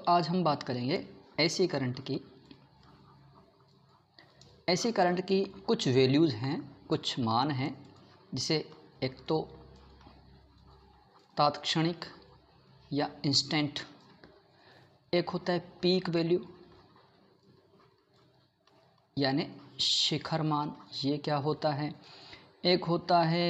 आज हम बात करेंगे एसी करंट की। एसी करंट की कुछ वैल्यूज़ हैं, कुछ मान हैं, जिसे एक तो तात्क्षणिक या इंस्टेंट, एक होता है पीक वैल्यू यानी शिखर मान, ये क्या होता है, एक होता है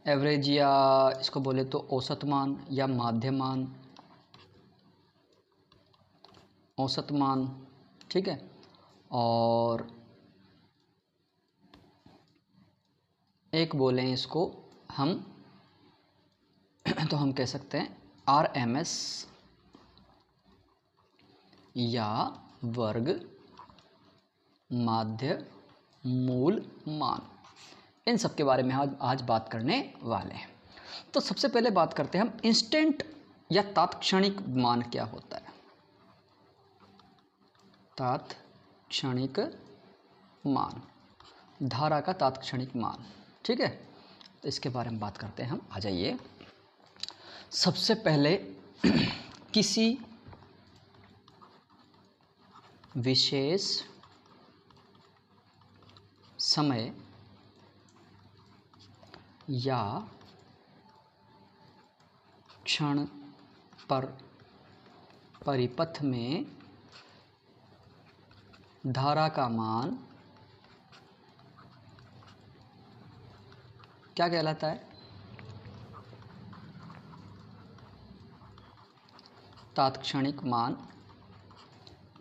एवरेज या इसको बोले तो औसत मान या माध्य मान, औसत मान, ठीक है। और एक बोलें इसको हम तो हम कह सकते हैं RMS या वर्ग माध्य मूल मान। इन सब के बारे में आज बात करने वाले हैं। तो सबसे पहले बात करते हैं हम इंस्टेंट या तात्क्षणिक मान क्या होता है। तात्क्षणिक मान, धारा का तात्क्षणिक मान, ठीक है। तो इसके बारे में बात करते हैं हम। आ जाइए, सबसे पहले किसी विशेष समय या क्षण पर परिपथ में धारा का मान क्या कहलाता है? तात्क्षणिक मान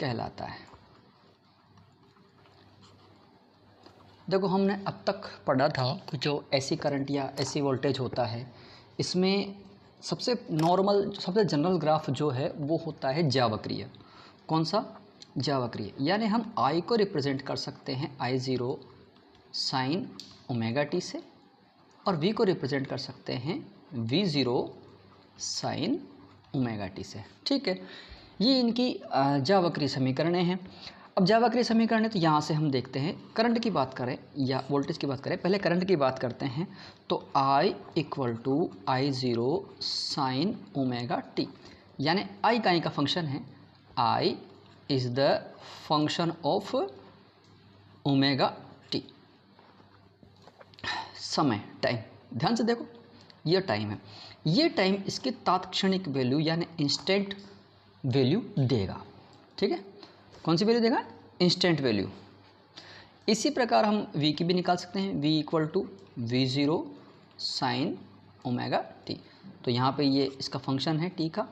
कहलाता है। देखो, हमने अब तक पढ़ा था कि जो एसी करंट या एसी वोल्टेज होता है, इसमें सबसे नॉर्मल, सबसे जनरल ग्राफ जो है वो होता है ज्यावक्रीय। कौन सा? ज्यावक्रीय। यानी हम आई को रिप्रेजेंट कर सकते हैं I0 साइन ओमेगा टी से, और V को रिप्रेजेंट कर सकते हैं V0 साइन ओमेगा टी से, ठीक है। ये इनकी ज्यावक्रीय समीकरणें हैं। अब ज्यावक्रीय समीकरण है तो यहाँ से हम देखते हैं, करंट की बात करें या वोल्टेज की बात करें, पहले करंट की बात करते हैं। तो I = I0 sign omega T, यानी I का फंक्शन है, I is the function of omega T. समय, टाइम, ध्यान से देखो, ये टाइम है, ये टाइम इसकी तात्क्षणिक वैल्यू यानी इंस्टेंट वैल्यू देगा, ठीक है। कौन सी वैल्यू देगा? Instant value. इसी प्रकार हम V की भी निकाल सकते हैं, V = V0 sign omega T. तो यहाँ पे ये इसका फंक्शन है t का,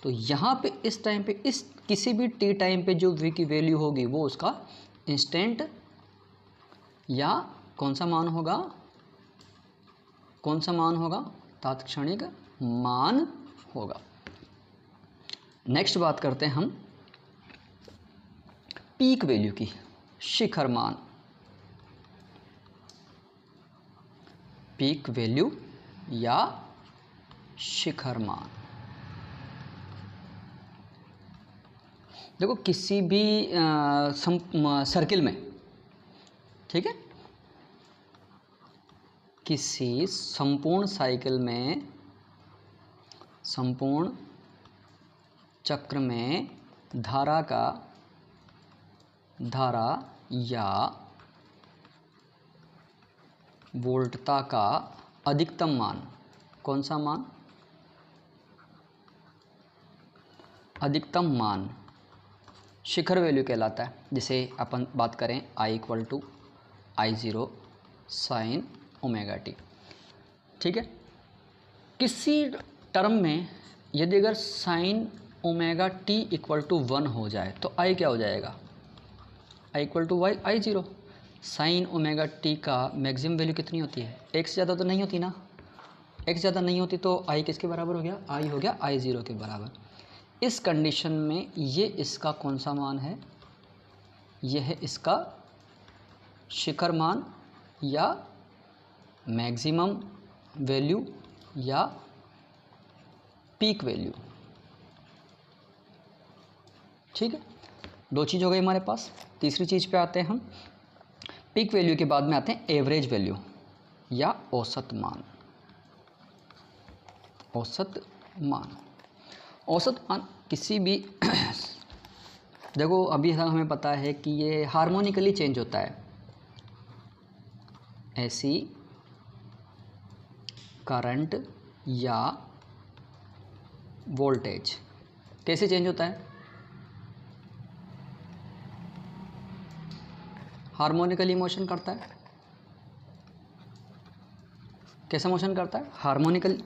तो यहाँ पे इस टाइम पे, इस किसी भी t टाइम पे जो V की वैल्यू होगी वो उसका इंस्टेंट या कौन सा मान होगा? कौन सा मान होगा? तात्क्षणिक मान होगा। नेक्स्ट बात करते हैं हम पीक वैल्यू की, शिखर मान। पीक वैल्यू या शिखर मान। देखो, किसी भी सर्किल में, ठीक है, किसी संपूर्ण साइकिल में, संपूर्ण चक्र में धारा या वोल्टता का अधिकतम मान, कौन सा मान? अधिकतम मान शिखर वैल्यू कहलाता है। जैसे अपन बात करें I = I0 sign omega T, ठीक है। किसी टर्म में यदि अगर साइन ओमेगा टी = 1 हो जाए तो I क्या हो जाएगा? I = I0। Sign omega T का मैक्सिमम वैल्यू कितनी होती है? एक से ज़्यादा तो नहीं होती ना, एक से ज़्यादा नहीं होती, तो I किसके बराबर हो गया? I हो गया I0 के बराबर। इस कंडीशन में ये इसका कौन सा मान है? यह है इसका शिखर मान या मैक्सिमम वैल्यू या पीक वैल्यू, ठीक है। दो चीज़ हो गई हमारे पास। तीसरी चीज़ पे आते हैं हम। पीक वैल्यू के बाद में आते हैं एवरेज वैल्यू या औसत मान। औसत मान। औसत मान किसी भी देखो अभी हमें पता है कि ये हार्मोनिकली चेंज होता है। एसी करंट या वोल्टेज कैसे चेंज होता है? हार्मोनिकली मोशन करता है। कैसा मोशन करता है? हार्मोनिकल,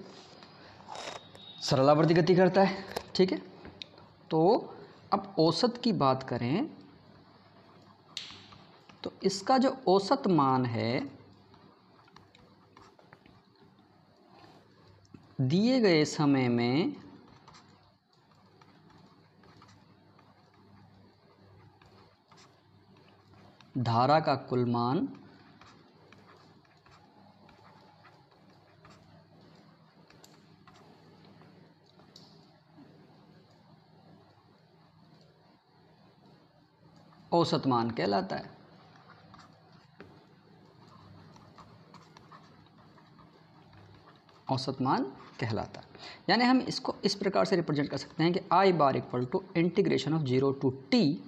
सरलावर्ती गति करता है। ठीक है, तो अब औसत की बात करें तो इसका जो औसत मान है दिए गए समय में धारा का कुल मान औसत मान कहलाता है। औसत मान कहलाता है। यानी हम इसको इस प्रकार से रिप्रेजेंट कर सकते हैं कि I bar equal to integration of 0 to T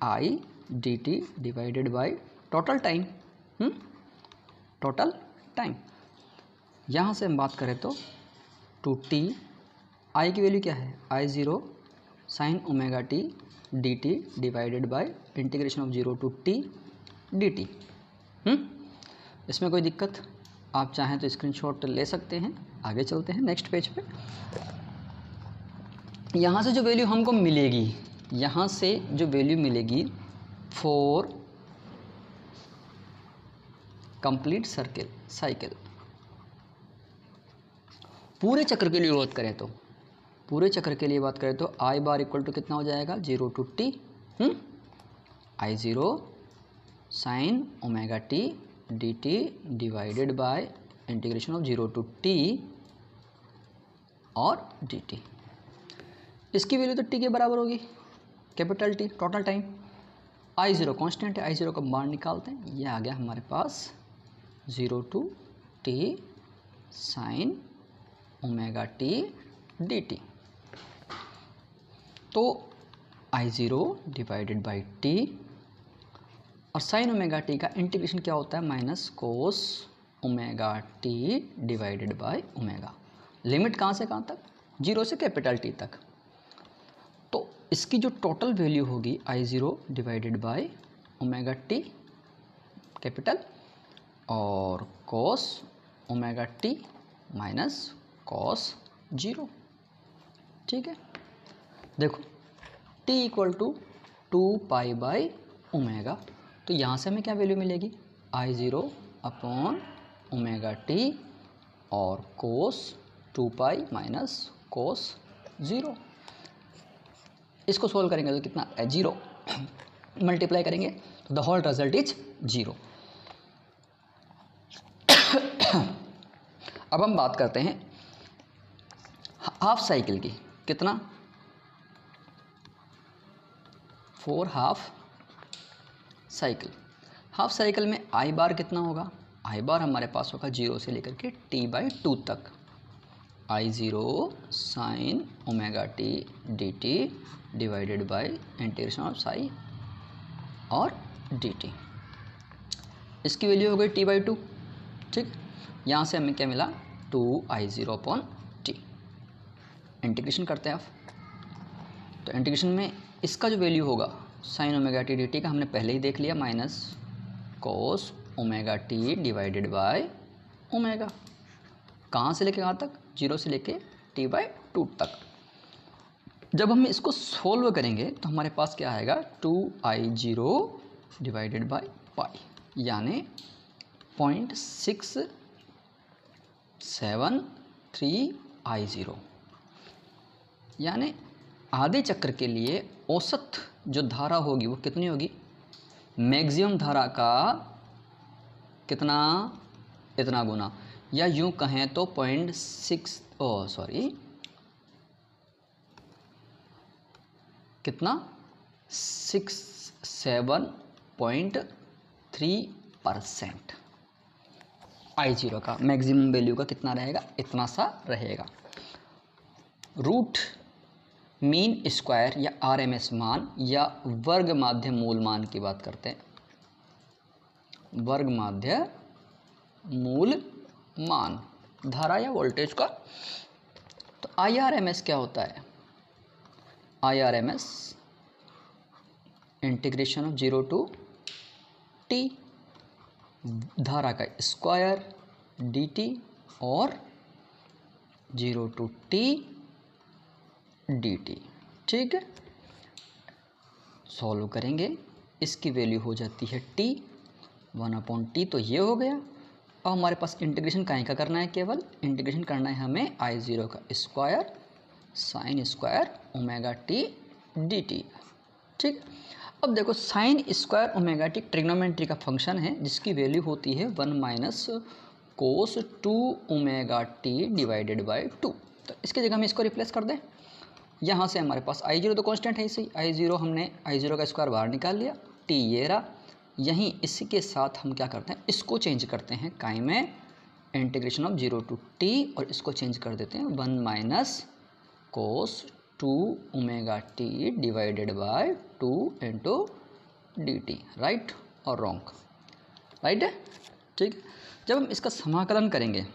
I D T divided by total time. Total time, यहाँ से हम बात करें तो टू टी, आई की वैल्यू क्या है? I zero sine omega T D T divided by integration of 0 to T D T. इसमें कोई दिक्कत? आप चाहें तो स्क्रीनशॉट ले सकते हैं। आगे चलते हैं नेक्स्ट पेज पे। यहाँ से जो वैल्यू हमको मिलेगी, यहाँ से जो वैल्यू मिलेगी फॉर कंप्लीट साइकिल, पूरे चक्र के लिए बात करें तो, पूरे चक्र के लिए बात करें तो आई बार इक्वल टू कितना हो जाएगा? 0 to T I zero sine omega T D T divided by integration of 0 to T और डी टी। इसकी वैल्यू तो टी के बराबर होगी, capital T, total time. I zero constant है, आई ज़ीरो का मान निकालते हैं। ये आ गया हमारे पास 0 to T sine omega T D T. तो I zero divided by T, और साइन ओमेगा टी का इंटीग्रेशन क्या होता है? Minus cos omega T divided by omega. Limit कहाँ से कहाँ तक? 0 से कैपिटल टी तक। तो इसकी जो टोटल वैल्यू होगी I zero divided by omega T capital और cos omega T minus cos 0। ठीक है, देखो t equal to 2 pi by omega, तो यहाँ से हमें क्या वैल्यू मिलेगी? I zero upon omega T और कोस 2 पाई माइनस कोस 0। इसको सोल्व करेंगे तो कितना? 0 मल्टीप्लाई करेंगे तो द होल रिजल्ट इज 0। अब हम बात करते हैं हाफ साइकिल की। कितना? For half cycle. Half cycle में आई बार कितना होगा? आई बार हमारे पास होगा 0 से लेकर के t/2 तक। I zero sine omega T D T divided by integration of साई और डी टी। इसकी वैल्यू हो गई t/2। ठीक, यहाँ से हमें क्या मिला? 2i0 upon T. इंटीग्रेशन करते हैं आप, तो इंटीग्रेशन में इसका जो वैल्यू होगा sign omega T D T का हमने पहले ही देख लिया, minus cos omega T divided by omega. कहाँ से लेके कहाँ तक? 0 से लेके t/2 तक। जब हम इसको सोल्व करेंगे तो हमारे पास क्या आएगा? 2i0 डिवाइडेड बाय पाई, यानी 0.673i0। यानी आधे चक्र के लिए औसत जो धारा होगी वो कितनी होगी? मैक्सिमम धारा का कितना? इतना गुना, या यूं कहें तो 67.3% आई ज़ीरो का मैक्सिमम वैल्यू का कितना रहेगा? इतना सा रहेगा। रूट मीन स्क्वायर या आरएमएस मान या वर्ग माध्य मूल मान की बात करते हैं, वर्ग माध्य मूल मान धारा या वोल्टेज का। तो आईआरएमएस क्या होता है? IRMS integration of 0 to T धारा का स्क्वायर dt और 0 टू टी dt। ठीक है, सॉल्व करेंगे, इसकी वैल्यू हो जाती है t 1/t, तो ये हो गया। अब हमारे पास इंटीग्रेशन काहे का करना है, केवल इंटीग्रेशन करना है हमें I0 का square sine square omega T dt। ठीक, अब देखो sine square omega T trigonometry का फंक्शन है जिसकी वैल्यू होती है 1 minus cos 2 omega T divided by 2। तो इसकी जगह हम इसको रिप्लेस कर दें। यहाँ से हमारे पास I0 तो कांस्टेंट है, इसी I0 हमने I0 का स्क्वायर बाहर निकाल लिया, t ये रहा। यहीं इसी के साथ हम क्या करते हैं, इसको चेंज करते हैं काई में इंटीग्रेशन ऑफ 0 टू t, और इसको चेंज कर देते हैं 1 minus cos 2 omega T divided bye 2 into dt। Right और रॉन्ग? राइट है। ठीक, जब हम इसका समाकलन करेंगे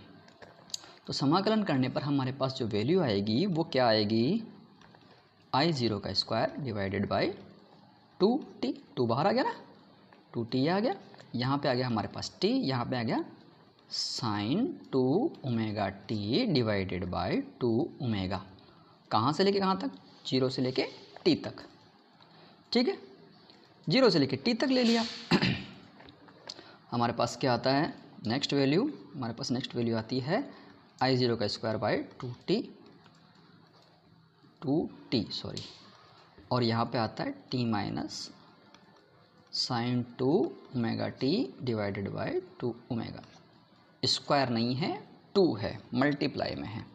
तो समाकलन करने पर हमारे पास जो वैल्यू आएगी वो क्या आएगी, I0 का स्क्वायर डिवाइडेड बाई 2t, 2 बाहर आ गया ना, 2t आ गया, यहाँ पे आ गया हमारे पास t, यहाँ पे आ गया sine 2 omega T divided by 2 omega, कहाँ से लेके कहाँ तक, 0 से लेके t तक। ठीक है, 0 से लेके t तक ले लिया। हमारे पास क्या आता है नेक्स्ट वैल्यू, हमारे पास नेक्स्ट वैल्यू आती है I0 का स्क्वायर बाई 2t सॉरी, और यहाँ पे आता है t minus sine 2 omega T divided by 2 omega. Square नहीं है, 2 है, मल्टीप्लाई में है।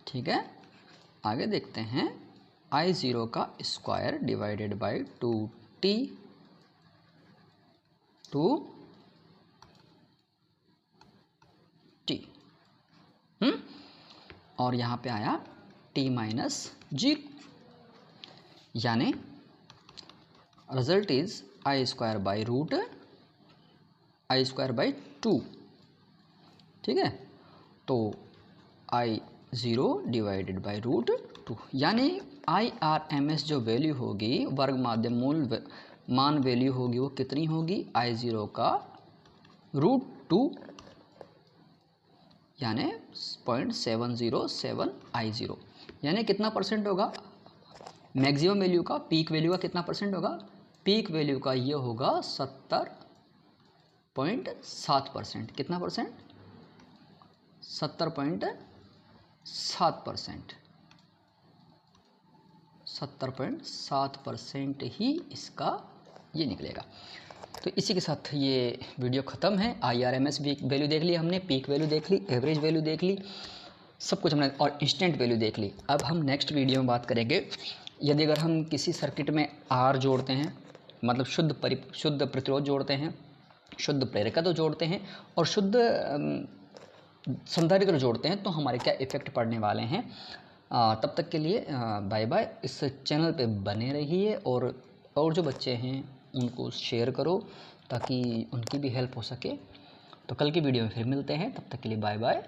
ठीक है, आगे देखते हैं I0 का स्क्वायर डिवाइडेड बाई 2t और यहाँ पे आया t माइनस 0, यानी result is I square by root I square by 2। ठीक है, तो I0 डिवाइडेड बाई रूट 2, यानी IRMS जो वैल्यू होगी, वर्ग माध्य मूल मान वैल्यू होगी, वो कितनी होगी, I0 का रूट 2, यानी 0.707 I0, यानी कितना परसेंट होगा मैक्सिमम वैल्यू का, पीक वैल्यू का कितना परसेंट होगा, पीक वैल्यू का ये होगा 70.7%। कितना परसेंट, 70.7%, 70.7% ही इसका ये निकलेगा। तो इसी के साथ ये वीडियो ख़त्म है। IRMS वैल्यू देख ली हमने, पीक वैल्यू देख ली, एवरेज वैल्यू देख ली, सब कुछ हमने, और इंस्टेंट वैल्यू देख ली। अब हम नेक्स्ट वीडियो में बात करेंगे, यदि अगर हम किसी सर्किट में R जोड़ते हैं, मतलब शुद्ध प्रतिरोध जोड़ते हैं, शुद्ध प्रेरकत्व जोड़ते हैं और शुद्ध संधारित्र जोड़ते हैं, तो हमारे क्या इफ़ेक्ट पड़ने वाले हैं। तब तक के लिए बाय बाय। इस चैनल पे बने रहिए और जो बच्चे हैं उनको शेयर करो ताकि उनकी भी हेल्प हो सके। तो कल की वीडियो में फिर मिलते हैं, तब तक के लिए बाय बाय।